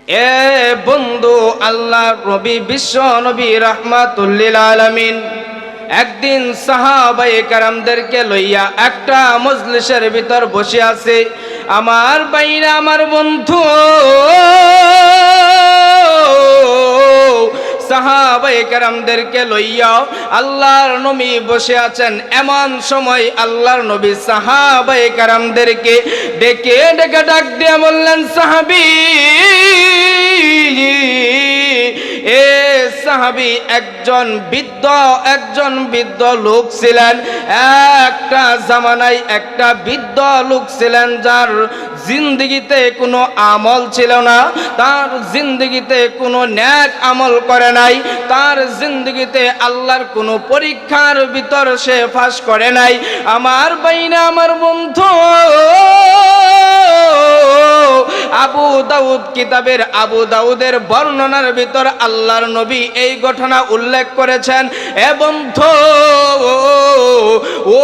এ বন্ধু, আল্লাহর নবী বিশ্ব নবী রাহমাতুল লিল আলামিন একদিন সাহাবায়ে কেরামদেরকে লইয়া একটা মজলিসের ভিতর বসে আছে। আমার ভাইরা, আমার বন্ধু, সাহাবায়ে কেরামদেরকে লইয়া আল্লাহর নবী বসে আছেন। এমন সময় আল্লাহর নবী সাহাবায়ে কেরামদেরকে ডেকে ডেকে ডাক দিয়ে বললেন, সাহাবী, এ সাহাবী, একজন বৃদ্ধ লোক ছিলেন। একটা জামানায় একটা বৃদ্ধ লোক ছিলেন, যার জিন্দগিতে কোনো আমল ছিল না, তার জিন্দগিতে কোনো নেক আমল করে নাই, তার জিন্দগিতে আল্লাহর কোনো পরীক্ষার ভিতর সে পাস করে নাই। আমার বাইনা, আমার বন্ধু, আবু দাউদ কিতাবের আবু দাউদের বর্ণনার ভিতর আল্লাহর নবী এই ঘটনা উল্লেখ করেছেন। এ বন্ধু,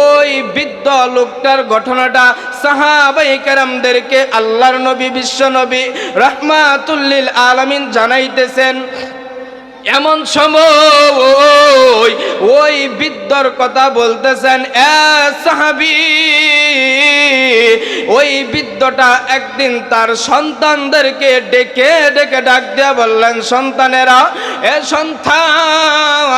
ওই বৃদ্ধ লোকটার ঘটনাটা সাহাবায়ে কেরামদেরকে আল্লাহর নবী বিশ্ব নবী রাহমাতুল লিল আলামিন জানাইতেছেন। এমন সময় ওই বৃদ্ধর কথা বলতেছেন, এ সাহাবী, ওই বৃদ্ধটা একদিন তার সন্তানদেরকে ডেকে ডেকে ডাক দিয়া বললেন, সন্তানেরা, এ সন্তান,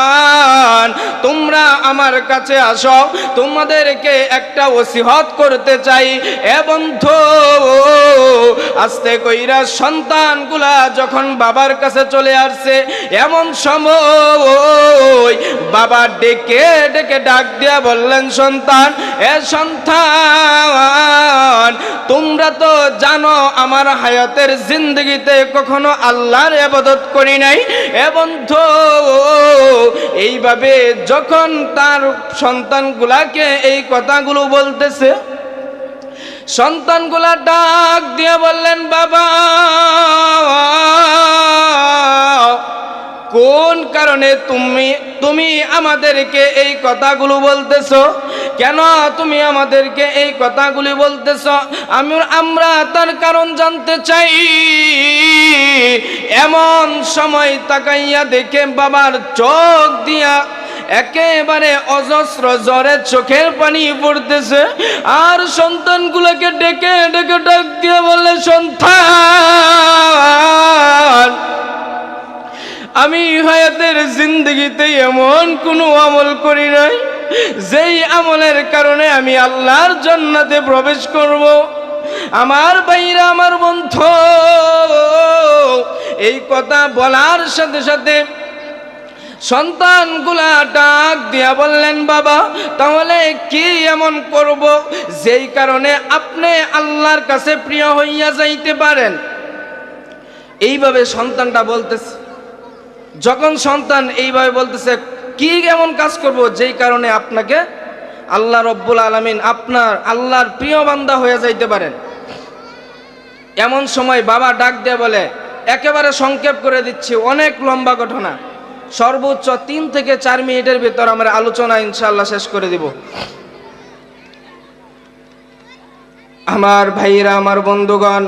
তোমরা আমার কাছে আসো, তোমাদেরকে একটা ওসিয়ত করতে চাই। এ বন্ধু, আস্তে কইরা সন্তানগুলা যখন বাবার কাছে চলে আসছে, এমন সময় বাবা ডেকে ডেকে ডাক দিয়া বললেন, সন্তান, এ সন্তান, তোমরা তো জানো আমার হায়াতের জিন্দগিতে কখনো আল্লাহর ইবাদত করি নাই। এ বন্ধু, এইভাবে যখন তার সন্তানগুলাকে এই কথাগুলো বলতেছে, সন্তানগুলা ডাক দিয়ে বললেন, বাবা, কোন কারণে তুমি আমাদেরকে এই কথাগুলো বলতেছো? কেন তুমি আমাদেরকে এই কথাগুলি বলতেছো? আমরা তার কারণ জানতে চাই। এমন সময় তাকাইয়া দেখে বাবার চোখ দিয়া একেবারে অজস্র জ্বরে চোখের পানি পড়তেছে। আর সন্তানগুলোকে ডেকে ডেকে ডাক দিয়ে বললে, সন্তান, আমি হায়াতের জিন্দগিতে এমন কোনো আমল করি নাই যেই আমলের কারণে আমি আল্লাহর জান্নাতে প্রবেশ করব। আমার ভাইরা, আমার বন্ধু, এই কথা বলার সাথে সাথে সন্তানগুলা ডাক দিয়া বললেন, বাবা, তাহলে কি এমন করব যেই কারণে আপনি আল্লাহর কাছে প্রিয় হইয়া যাইতে পারেন? এইভাবে সন্তানটা বলতেছে। যখন সন্তান এইভাবে বলতেছে, কি এমন কাজ করব যেই কারণে আপনাকে আল্লাহ রব্বুল আলামিন আপনার আল্লাহর প্রিয় বান্দা হয়ে যাইতে পারেন, এমন সময় বাবা ডাক দিয়ে বলে, একেবারে সংক্ষেপ করে দিচ্ছি, অনেক লম্বা ঘটনা, সর্বোচ্চ 3 থেকে 4 মিনিটের ভিতর আমরা আলোচনা ইনশাআল্লাহ শেষ করে দিব। আমার ভাইরা, আমার বন্ধুগণ,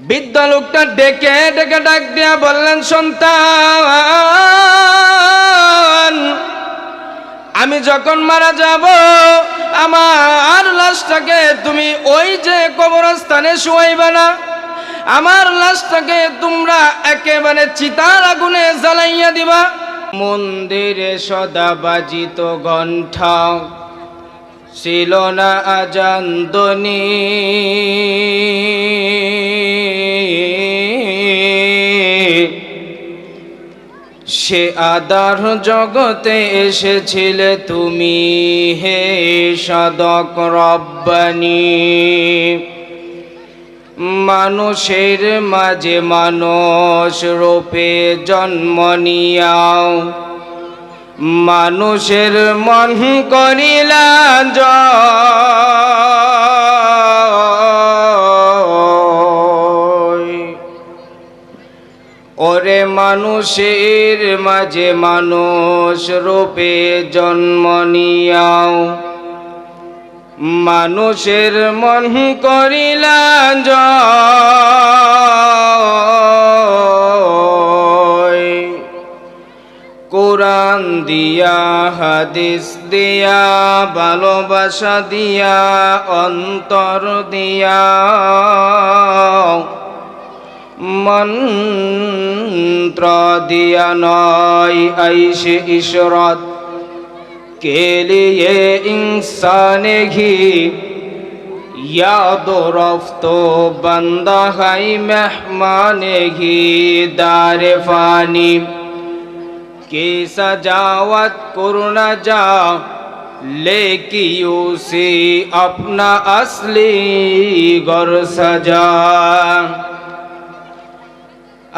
বৃদ্ধ লোকটা ডেকে ডেকে ডাক দিয়া বললেন, সন্তান, আমি যখন মারা যাব, আমার লাশটাকে তুমি ওই যে কবরস্থানে শুয়াইবা না, আমার লাশটাকে তোমরা একেবারে চিতার আগুনে জ্বালাইয়া দিবা। মন্দিরে সদা বাজিত ঘণ্টা, ছিল না আজান ধ্বনি, সে আধার জগতে এসেছিলে তুমি, হে সাধক রব্বানী। মানুষের মাঝে মানুষ রূপে জন্ম নিয়াও, মানুষের মন করিলা জয়। ওরে মানুষের মাঝে মানুষ রূপে জন্ম নিয়াও, মানুষের মন করিলা জয়। দিয়া, হাদিস দিয়া, ভালোবাসা দিয়া, অন্তর দিয়া, মন্ত্র দিয়া নয়, আইশে ইশরত के लिए इंसान ही याद रफ्तो बंदा है मेहमान ही दार फानी की सजावत करना जा लेकी उसे अपना असली घर सजा।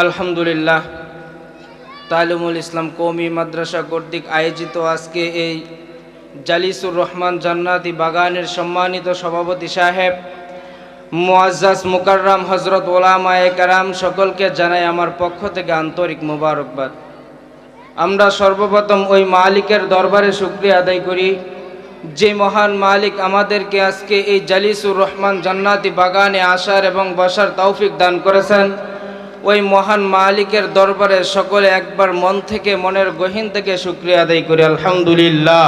अल्हम्दुलिल्लाह তালিমুল ইসলাম কওমি মাদ্রাসা কর্তৃক আয়োজিত আজকে এই জালিসুর রহমান জান্নাতি বাগানের সম্মানিত সভাপতি সাহেব মুআজ্জাজ মুকাররম হযরত উলামায়ে কেরাম সকলকে জানাই আমার পক্ষ থেকে আন্তরিক মোবারকবাদ। আমরা সর্বপ্রথম ওই মালিকের দরবারে শুকরিয়া আদায় করি যে মহান মালিক আমাদেরকে আজকে এই জালিসুর রহমান জান্নাতি বাগানে আসার এবং বসার তৌফিক দান করেছেন। ওই মহান মালিকের দরবারে সকলে একবার মন থেকে, মনের গহীন থেকে শুকরিয়া আদায় করি আলহামদুলিল্লাহ।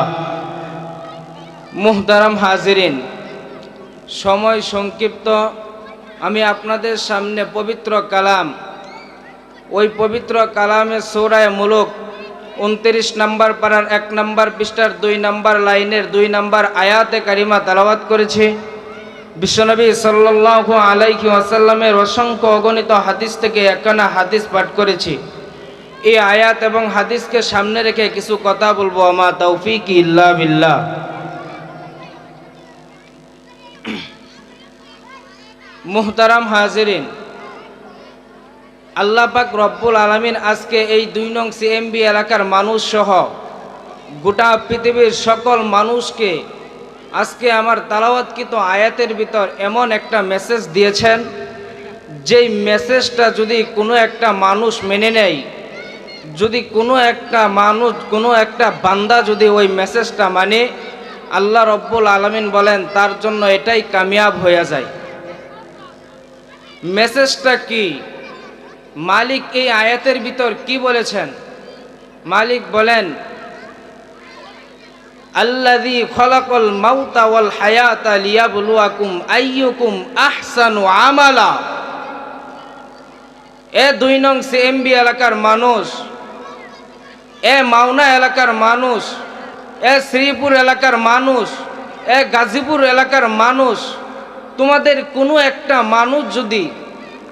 মুহতারাম হাজিরিন, সময় সংক্ষিপ্ত, আমি আপনাদের সামনে পবিত্র কালাম, ওই পবিত্র কালামে সূরা মুলক 29 নম্বর পারার 1 নম্বর পৃষ্ঠার 2 নম্বর লাইনের 2 নম্বর আয়াতে কারিমা তেলাওয়াত করেছি। বিশ্বনবী সাল্লাল্লাহু আলাইহি ওয়াসাল্লামের অসংখ্য অগণিত হাদিস থেকে একখানা হাদিস পাঠ করেছি। এই আয়াত এবং হাদিসকে সামনে রেখে কিছু কথা বলবো। আমা তৌফিক ইল্লা বিল্লাহ। মুহতারাম হাজিরিন, আল্লাহ পাক রব্বুল আলামিন আজকে এই 2 নং সিএমবি এলাকার মানুষ সহ গোটা পৃথিবীর সকল মানুষকে আজকে আমার তালাওয়াতকৃত আয়াতের ভিতর এমন একটা মেসেজ দিয়েছেন, যেই মেসেজটা যদি কোনো একটা মানুষ মেনে নেয়, যদি কোনো একটা বান্দা যদি ওই মেসেজটা মানে, আল্লাহ রব্বুল আলামিন বলেন তার জন্য এটাই কামিয়াব হয়ে যায়। মেসেজটা কি? মালিক এই আয়াতের ভিতর কি বলেছেন? মালিক বলেন, আল্লাযী খলাকাল মাউতা ওয়াল হায়াতা লিয়াবলুয়াকুম আইয়ুকুম আহসানু আমালা। এ 2 নং সিএমবি এলাকার মানুষ, এ মাওনা এলাকার মানুষ, এ শ্রীপুর এলাকার মানুষ, এ গাজীপুর এলাকার মানুষ, তোমাদের কোনো একটা মানুষ যদি,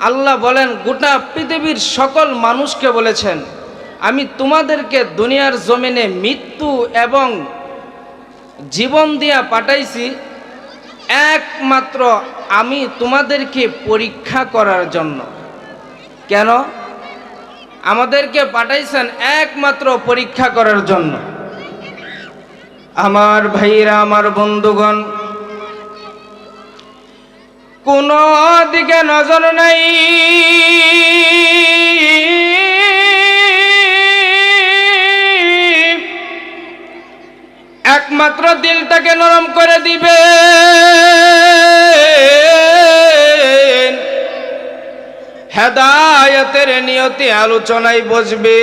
আল্লাহ বলেন গোটা পৃথিবীর সকল মানুষকে বলেছেন, আমি তোমাদেরকে দুনিয়ার জমিনে মৃত্যু এবং জীবন দিয়া পাঠাইছি একমাত্র আমি তোমাদেরকে পরীক্ষা করার জন্য। কেন আমাদেরকে পাঠাইছেন? একমাত্র পরীক্ষা করার জন্য। আমার ভাইরা, আমার বন্ধুগণ, কোন দিকে নজর নাই, একমাত্র দিলটাকে নরম করে দিবে, হেদায়েতের নিয়তি আলোচনায় বসবে।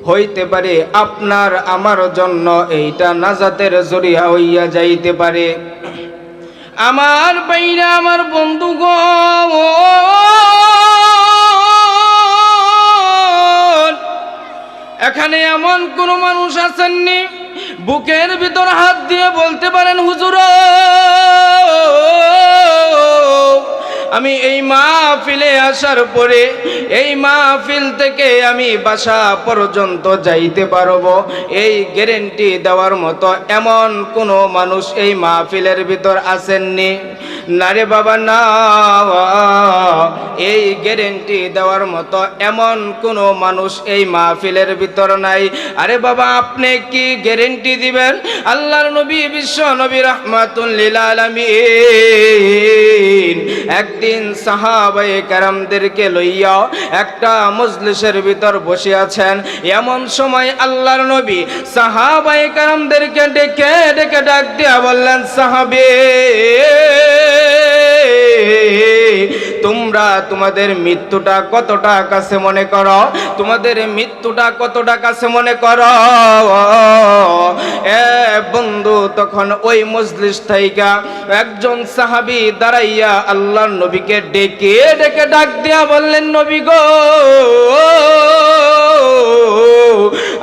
হইতে পারে আপনার আমার জন্য এইটা নাজাতের জরিয়া হইয়া যাইতে পারে। আমার ভাইরা, আমার বন্ধুগণ, এখানে এমন কোন মানুষ আছেননি বুকের ভিতর হাত দিয়ে বলতে পারেন, হুজুর আমি এই মাহফিলে আসার পরে এই মাহফিল থেকে আমি বাসা পর্যন্ত যাইতে পারবো, এই গ্যারান্টি দেওয়ার মতো এমন কোনো মানুষ এই মাহফিলের ভিতর আসেননি? না রে বাবা, না, এই গ্যারান্টি দেওয়ার মতো এমন কোনো মানুষ এই মাহফিলের ভিতর নাই। আরে বাবা, আপনি কি গ্যারান্টি দিবেন? আল্লাহর নবী, বিশ্ব নবী রাহমাতুল লিল আলামিন একদিন সাহাবায়ে কেরামদেরকে লইয়া একটা মজলিসের ভিতর বসে আছেন। এমন সময় আল্লাহর নবী সাহাবায়ে কেরামদেরকে ডেকে ডেকে ডাক দিয়া বললেন, সাহাবে তোমরা তোমাদের মৃত্যুটা কতটা কাছে মনে করো, তোমাদের মৃত্যুটা কতটা কাছে মনে করো। এ বন্ধু, তখন ওই মজলিস থাইকা একজন সাহাবী দাঁড়াইয়া আল্লাহর নবীকে ডেকে ডেকে ডাক দিয়া বললেন, নবী গো,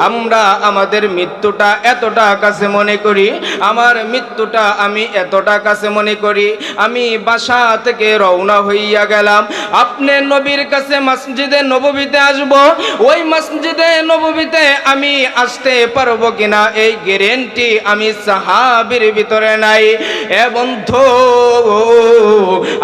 আমরা আমাদের মৃত্যুটা এতটা কাছে মনে করি, আমার মৃত্যুটা আমি এতটা কাছে মনে করি, আমি বাসা থেকে রওনা হইয়া গেলাম, আপনি নবীর কাছে মসজিদে নববীতে আসব, ওই মসজিদে নববীতে আমি আসতে পারবো কিনা এই গ্যারান্টি আমি সাহাবীর ভিতরে নাই। এ বন্ধু,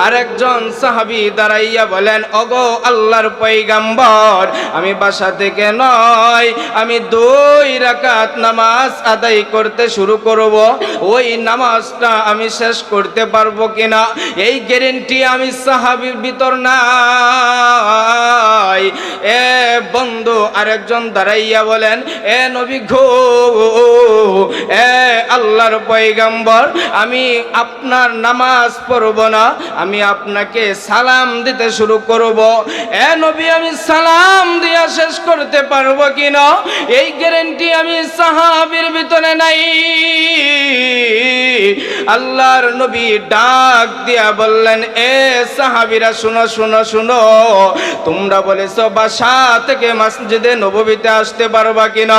আরেকজন সাহাবী দাঁড়াইয়া বলেন, ওগো আল্লাহর পয়গম্বর, আমি বাসা থেকে নয়, আমি 2 রাকাত নামাজ আদায় করতে শুরু করব, ওই নামাজটা আমি শেষ করতে পারবো কিনা এই গ্যারান্টি আমি সাহাবীর ভিতর নাই। এ বন্ধু, আরেকজন দাঁড়াইয়া বলেন, এ নবী গো, এ আল্লাহর পয়গম্বর, আমি আপনার নামাজ পড়ব না, আমি আপনাকে সালাম দিতে শুরু করব। এ নবী, আমি সালাম দিয়া শেষ করতে পারবো কিনা এই গ্যারান্টি আমি সাহাবীর ভিতরে নাই। আল্লাহর নবী ডাক দিয়া বললেন, এ সাহাবীরা, শুনো শুনো শুনো, তোমরা বলেছো বাসা থেকে মসজিদে নববীতে আসতে পারবা কিনা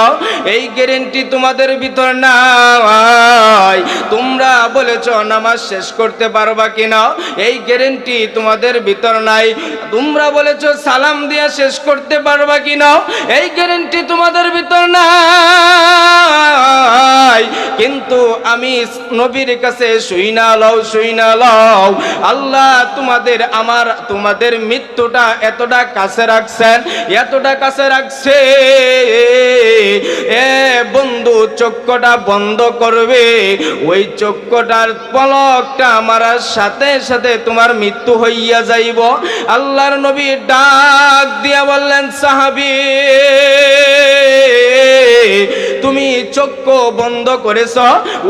এই গ্যারান্টি তোমাদের ভিতর নাই। তোমরা বলেছো নামাজ শেষ করতে পারবা কিনা এই গ্যারান্টি তোমাদের ভিতর নাই। তোমরা বলেছো সালাম দিয়া শেষ করতে পারবা কিনা এই গ্যারান্টি তোমাদের ভিতর নাই। কিন্তু আমি নবীর কাছে শুইনা লও, আল্লাহ তোমাদের মৃত্যুটা এতটা কাছে রাখছেন, এতটা কাছে রাখছে। এ বন্ধু, চক্ষুটা বন্ধ করবে, ওই চক্ষুটার পলকটা মারার সাথে সাথে তোমার মৃত্যু হইয়া যাইব। আল্লাহর নবী ডাক দিয়া বললেন, সাহাবী, তুমি চক্ষু বন্ধ করেছ,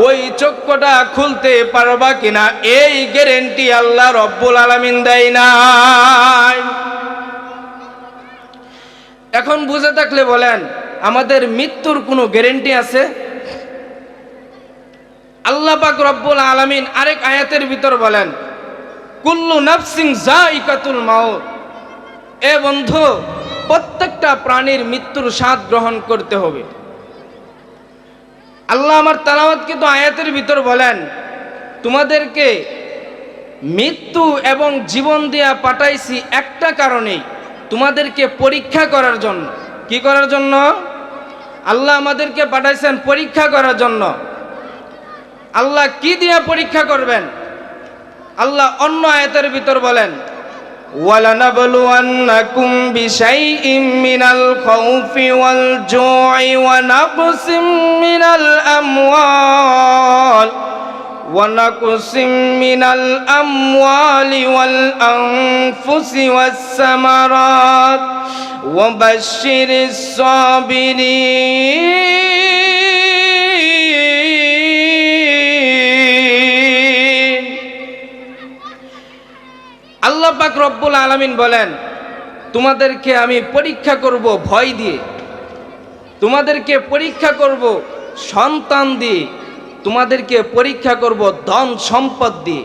ওই চক্ষুটা খুলতে পারবা কিনা এই গ্যারান্টি আল্লাহ রব্বুল আলামিন দেয় নাই। এখন বুঝে থাকলে বলেন, আমাদের মৃত্যুর কোনো গ্যারান্টি আছে? আল্লাহ পাক রব্বুল আলামিন আরেক আয়াতের ভিতর বলেন, কুল্লু নাফসিন যায়িকাতুল মাউত। এ বন্ধু, প্রত্যেকটা প্রাণীর মৃত্যুর স্বাদ গ্রহণ করতে হবে। আল্লাহ আমার তেলাওয়াতকৃত আয়াতের ভিতর বলেন, তোমাদেরকে মৃত্যু এবং জীবন দিয়া পাঠাইছি একটা কারণেই, তোমাদেরকে পরীক্ষা করার জন্য। কি করার জন্য? আল্লাহ আমাদেরকে পাঠাইছেন পরীক্ষা করার জন্য। আল্লাহ কি দিয়া পরীক্ষা করবেন? আল্লাহ অন্য আয়াতের ভিতর বলেন, وَلَنَبْلُوَنَّكُمْ بِشَيْءٍ مِّنَ الْخَوْفِ وَالْجُوعِ وَنَقْصٍ مِّنَ الْأَمْوَالِ وَالْأَنفُسِ وَالثَّمَرَاتِ وَبَشِّرِ الصَّابِرِينَ। আল্লাহ পাক রব্বুল আলামিন বলেন, তোমাদেরকে আমি পরীক্ষা করব ভয় দিয়ে, তোমাদেরকে পরীক্ষা করব সন্তান দিয়ে, তোমাদেরকে পরীক্ষা করব ধন সম্পদ দিয়ে।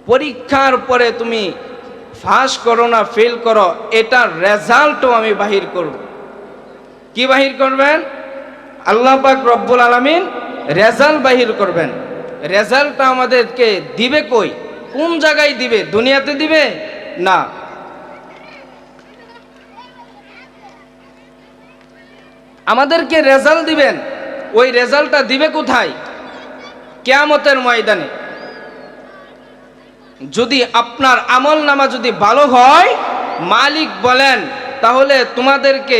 পরীক্ষার পরে তুমি পাস করো না ফেল করো, এটার রেজাল্টও আমি বাহির করব। কি বাহির করবেন? আল্লাহ পাক রব্বুল আলামিন রেজাল্ট বাহির করবেন। রেজাল্টটা আমাদেরকে দিবে কই? কোন জায়গায় দিবে? দুনিয়াতে দিবে না। আমাদেরকে রেজাল্ট দিবেন, ওই রেজাল্টটা দিবে কোথায়? কিয়ামতের ময়দানে। যদি আপনার আমল নামা যদি ভালো হয়, মালিক বলেন, তাহলে তোমাদেরকে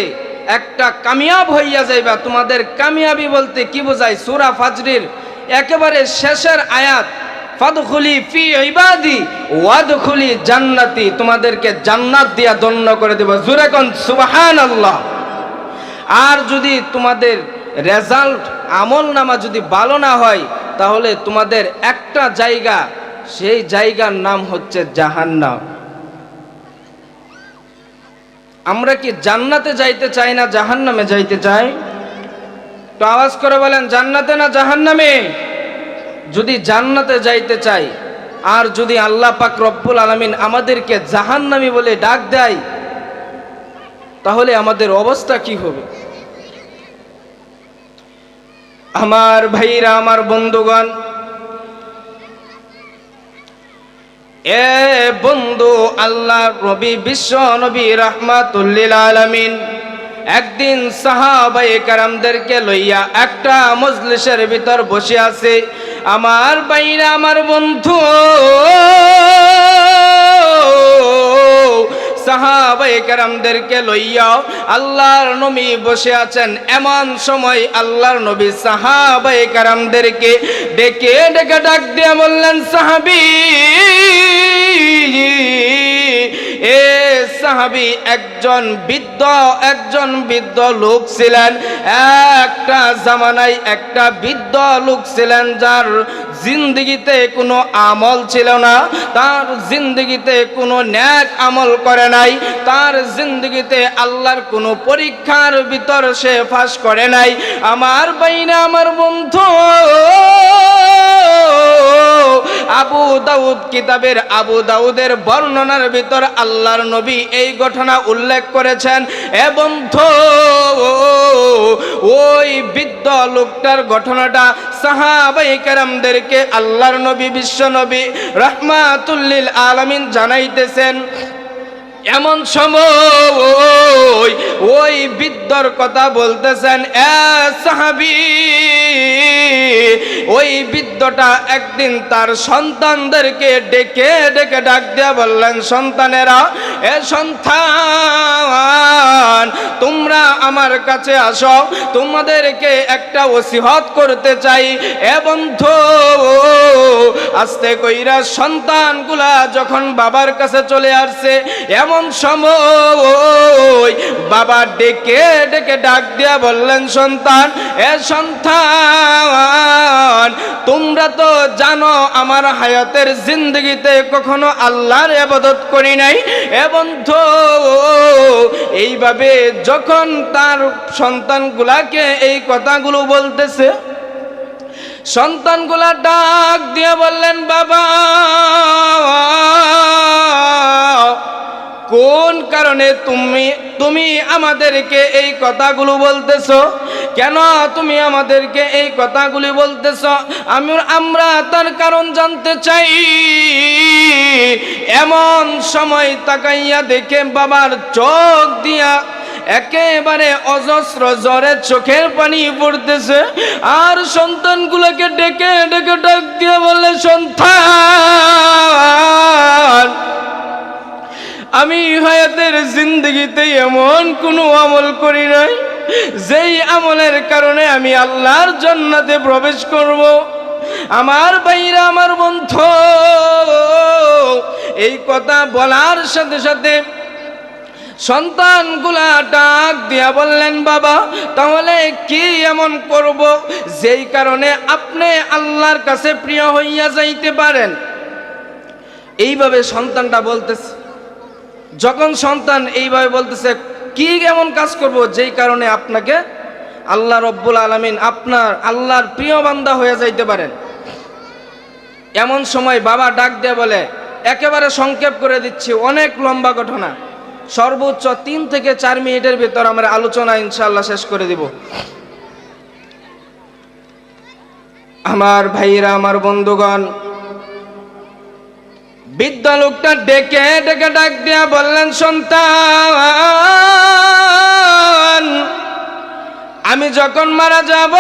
একটা কামিয়াব হইয়া যাইবা। তোমাদের কামিয়াবি বলতে কি বোঝায়? সূরা ফাজরের একেবারে শেষের আয়াত, ফাদখুলি ফি ইবাদি ওয়াদখুলি জান্নাতি, তোমাদেরকে জান্নাত দিয়া ধন্য করে দেব। জোরে কোন সুবহানাল্লাহ। আর যদি তোমাদের রেজাল্ট আমল নামা যদি ভালো না হয়, তাহলে তোমাদের একটা জায়গা, সেই জায়গার নাম হচ্ছে জাহান্নাম। আমরা কি জান্নাতে যাইতে চাই না জাহান্নামে যাইতে চাই? তো আওয়াজ করে বলেন, জান্নাতে না জাহান্নামে? যদি জান্নাতে যাইতে চাই, আর যদি আল্লাহ পাক রব্বুল আলামিন আমাদেরকে জাহান্নামী বলে ডাক দেয়, তাহলে আমাদের অবস্থা কি হবে? আমার ভাইরা, আমার বন্ধুগণ, এ বন্ধু, আল্লাহ নবী, বিশ্ব নবী রাহমাতুল লিল আলামিন একদিন সাহাবায়ে কেরামদেরকে লইয়া একটা মজলিসের ভিতর বসে আছে। আমার ভাইরা, আমার বন্ধু, সাহাবায়ে কেরামদেরকে লইয়া আল্লাহর নবী বসে আছেন। এমন সময় আল্লাহর নবী সাহাবায়ে কেরামদেরকে ডেকে ডেকে ডাক দিয়ে বললেন, সাহাবী, এ সাহাবী, একজন বৃদ্ধ লোক ছিলেন। একটা জামানায় একটা বৃদ্ধ লোক ছিলেন, যার জিন্দগিতে কোনো আমল ছিল না, তার জিন্দগিতে কোনো নেক আমল করে নাই, তার জিন্দগিতে আল্লাহর কোনো পরীক্ষার ভিতর সে পাস করে নাই। আমার বাইনা, আমার বন্ধু, আবু দাউদ কিতাবের আবু দাউদের বর্ণনার ভিতর আল্লাহর নবী এই ঘটনা উল্লেখ করেছেন। এ বন্ধু, ওই বৃদ্ধ লোকটার ঘটনাটা সাহাবায়ে কেরামদেরকে আল্লাহর নবী, বিশ্ব নবী রাহমাতুল লিল আলামিন জানাইতেছেন। এমন সময় ওই বৃদ্ধর কথা বলতেছেন, এ সাহাবী, ওই বৃদ্ধটা একদিন তার সন্তানদেরকে ডেকে ডেকে ডাক দিয়া বললেন, সন্তানেরা, এ সন্তান, তোমরা আমার কাছে আসো, তোমাদেরকে একটা ওসিয়ত করতে চাই। এ বন্ধু, আস্তে কইরা সন্তানগুলা যখন বাবার কাছে চলে আসছে, এমন সময় বাবা ডেকে ডেকে ডাক দিয়া বললেন, সন্তান, এ সন্তান, তোমরা তো জানো আমার হায়াতের জিন্দগিতে কখনো আল্লাহর ইবাদত করি নাই। এ বন্ধু, এইভাবে যখন তার সন্তানগুলাকে এই কথাগুলো বলতেছে, সন্তানগুলা ডাক দিয়ে বললেন, বাবা, কোন কারণে তুমি আমাদেরকে এই কথাগুলো বলতেছো? কেন তুমি আমাদেরকে এই কথাগুলি বলতেছো? আমরা তার কারণ জানতে চাই। এমন সময় তাকাইয়া দেখে বাবার চোখ দিয়া একেবারে অজস্র জ্বরে চোখের পানি পড়তেছে। আর সন্তানগুলোকে ডেকে ডেকে ডাক দিয়ে বললে, সন্তান, আমি হায়াতের জিন্দগিতে এমন কোনো আমল করি নাই যেই আমলের কারণে আমি আল্লাহর জান্নাতে প্রবেশ করব। আমার ভাইরা, আমার বন্ধু, এই কথা বলার সাথে সাথে সন্তানগুলা ডাক দিয়া বললেন, বাবা, তাহলে কি এমন করব যেই কারণে আপনি আল্লাহর কাছে প্রিয় হইয়া যাইতে পারেন? এইভাবে সন্তানটা বলতেছে। যখন সন্তান এইভাবে বলতেছে, কি এমন কাজ করব যেই কারণে আপনাকে আল্লাহ রব্বুল আলামিন আপনার আল্লাহর প্রিয় বান্দা হয়ে যাইতে পারেন, এমন সময় বাবা ডাক দিয়ে বলে, একেবারে সংক্ষেপ করে দিচ্ছি, অনেক লম্বা ঘটনা, সর্বোচ্চ 3 থেকে 4 মিনিটের ভিতর আমরা আলোচনা ইনশাআল্লাহ শেষ করে দিব। আমার ভাইরা, আমার বন্ধুগণ, বৃদ্ধ লোকটা ডেকে ডেকে ডাক দিয়া বললেন, সন্তান, আমি যখন মারা যাব,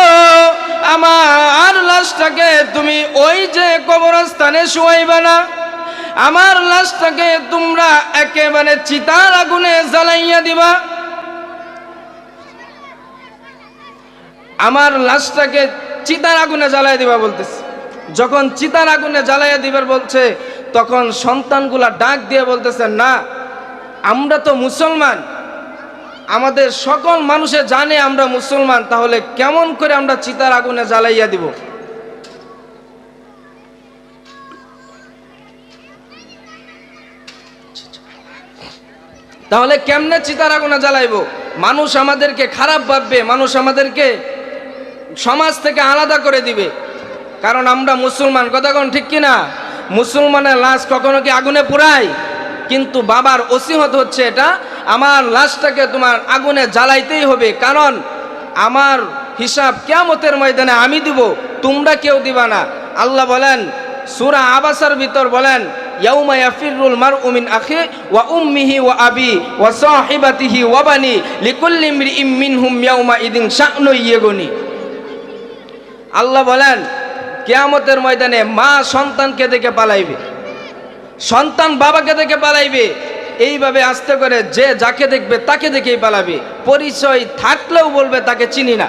আমার লাশটাকে তুমি ওই যে কবরস্থানে শুয়াইবা না, আমার লাশটাকে তোমরা একেবারে চিতার আগুনে জ্বালাইয়া দিবা। আমার লাশটাকে চিতার আগুনে জ্বালাই দিবা বলতেছে। যখন চিতার আগুনে জ্বালাইয়া দিবার বলছে, তখন সন্তানগুলা ডাক দিয়ে বলতেছে, না, আমরা তো মুসলমান, আমাদের সকল মানুষে জানে আমরা মুসলমান, তাহলে কেমন করে আমরা চিতার আগুনে জ্বালাইয়া দিব? তাহলে কেমনে চিতার আগুনে জ্বালাইবো? মানুষ আমাদেরকে খারাপ ভাববে, মানুষ আমাদেরকে সমাজ থেকে আলাদা করে দিবে, কারণ আমরা মুসলমান। কথা কোন ঠিক কিনা? মুসলমানের লাশ কখনো কি আগুনে পুরায়? কিন্তু বাবার ওসিয়ত হচ্ছে এটা, আমার লাশটাকে তোমার আগুনে জ্বালাইতেই হবে, কারণ আমার হিসাব কিয়ামতের ময়দানে আমি দিব, তোমরা কেউ দিবা না। আল্লাহ বলেন সূরা আবাসার ভিতর বলেন, ইয়াউমা ইয়াফিরুল মারউ মিন আখি ওয়া উম্মিহি ওয়া আবি ওয়া সাহিবাতিহি ওয়া বানি লিকুল্লি ইমরিইম মিনহুম ইয়াউমা ইদিন শা'নুন ইয়াগনি। আল্লাহ বলেন কিয়ামতের ময়দানে মা সন্তানকে দেখে পালাইবে, সন্তান বাবাকে দেখে পালাইবে, এইভাবে আস্তে করে যে যাকে দেখবে তাকে দেখেই পালাবে, পরিচয় থাকলেও বলবে তাকে চিনি না।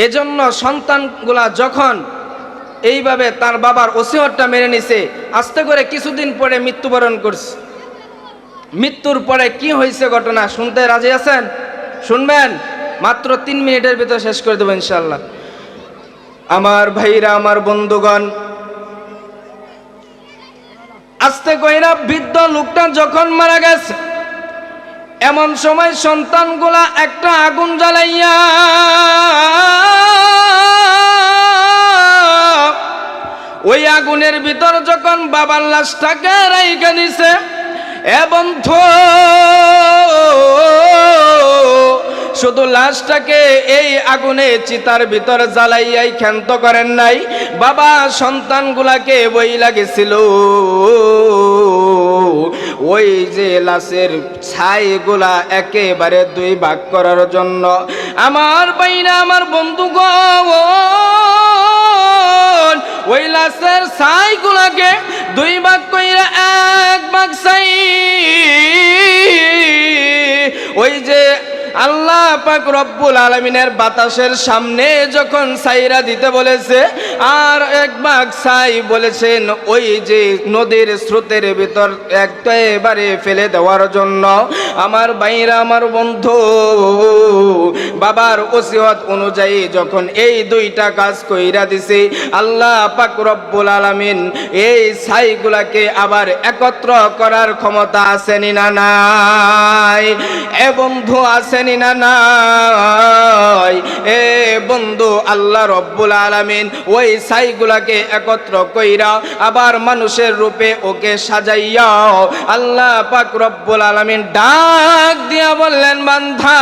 এজন্য সন্তানগুলা যখন এইভাবে তার বাবার ওসিয়তটা মেনে নিছে, আস্তে করে কিছুদিন পরে মৃত্যুবরণ করছে। মৃত্যুর পরে কি হয়েছে ঘটনা শুনতে রাজি আছেন? শুনবেন? মাত্র 3 মিনিটের ভিতরে শেষ করে দেবো ইনশাআল্লাহ। আমার ভাইরা, আমার বন্ধুগণ, আস্তে কইরা বৃদ্ধ লোকটা যখন মারা গেছে, এমন সময় সন্তানগুলা একটা আগুন জ্বালাইয়া ওই আগুনের ভিতর যখন বাবার লাশটাকে রাইখা দিছে, এবং শুধু লাশটাকে এই আগুনে চিতার ভিতর জ্বালাইয়াই ক্ষান্ত করেন নাই, বাবা সন্তানগুলাকে বইলা গেছিল ওই যে লাশের ছাইগুলা একেবারে 2 ভাগ করার জন্য। আমার বাইরা, আমার বন্ধুগণ, ওই লাশের ছাইগুলাকে 2 ভাগ কইরা 1 ভাগ ছাই ওই যে আল্লাহ পাক রব্বুল আলামিনের বাতাসের সামনে যখন ছাইরা দিতে বলেছে, আর 1 ভাগ ছাই বলেছেন ওই যে নদীর স্রোতের ভিতর একেবারে ফেলে দেওয়ার জন্য। আমার ভাইরা, আমার বন্ধু, বাবার ওসিয়ত অনুযায়ী যখন এই 2টা কাজ কইরা দিছে, আল্লাহ পাক রব্বুল আলামিন এই ছাইগুলাকে আবার একত্র করার ক্ষমতা আছেনি না নাই? এ বন্ধু আছেনি না নাই? এ বন্ধু, আল্লাহ রব্বুল আলামিন ওই ছাইগুলাকে একত্র কইরা আবার মানুষের রূপে ওকে সাজাইয়া আল্লাহ পাক রব্বুল আলামিন ডাক দিয়া বললেন, বান্দা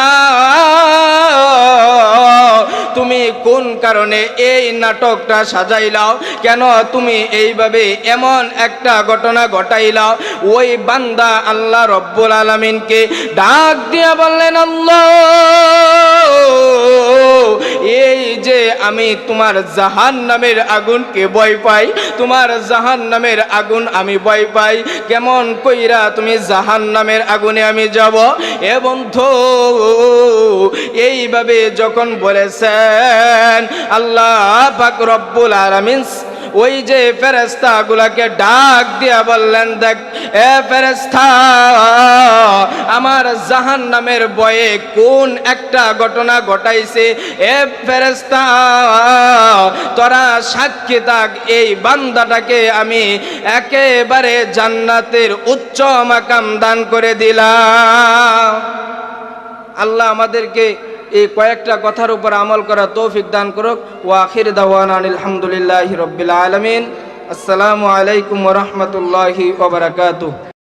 তুমি কোন কারণে এই নাটকটা সাজাইলাও? কেন তুমি এইভাবে এমন একটা ঘটনা ঘটাইলাও? ওই বান্দা আল্লাহ রব্বুল আলামিনকে ডাক দিয়া বললেন, আল্লাহ, এই যে আমি তোমার জাহান্নামের আগুনকে ভয় পাই, তোমার জাহান্নামের আগুন আমি ভয় পাই, কেমন কইরা তুমি জাহান্নামের আগুনে আমি যাব? এ বন্ধু, এইভাবে যখন বলেছেন, আল্লাহ পাক রব্বুল আলামিন ওই যে ফেরেশতা গুলাকে ডাক দিয়া বললেন, দেখ এ ফেরেশতা, আমার জাহান্নামের ভয়ে কোন একটা ঘটনা ঘটাইছে, এ ফেরেশতা তোরা সাক্ষী থাক, এই বান্দাটাকে আমি একেবারে জান্নাতের উচ্চ মাকাম দান করে দিলাম। আল্লাহ আমাদেরকে এই কয়েকটা কথার উপর আমল করা তৌফিক দান করুক। ওয়া আখির দাওয়ানা আলহামদুলিল্লাহি রাব্বিল আলামিন। আসসালামু আলাইকুম ওয়া রাহমাতুল্লাহি ওয়া বারাকাতুহু।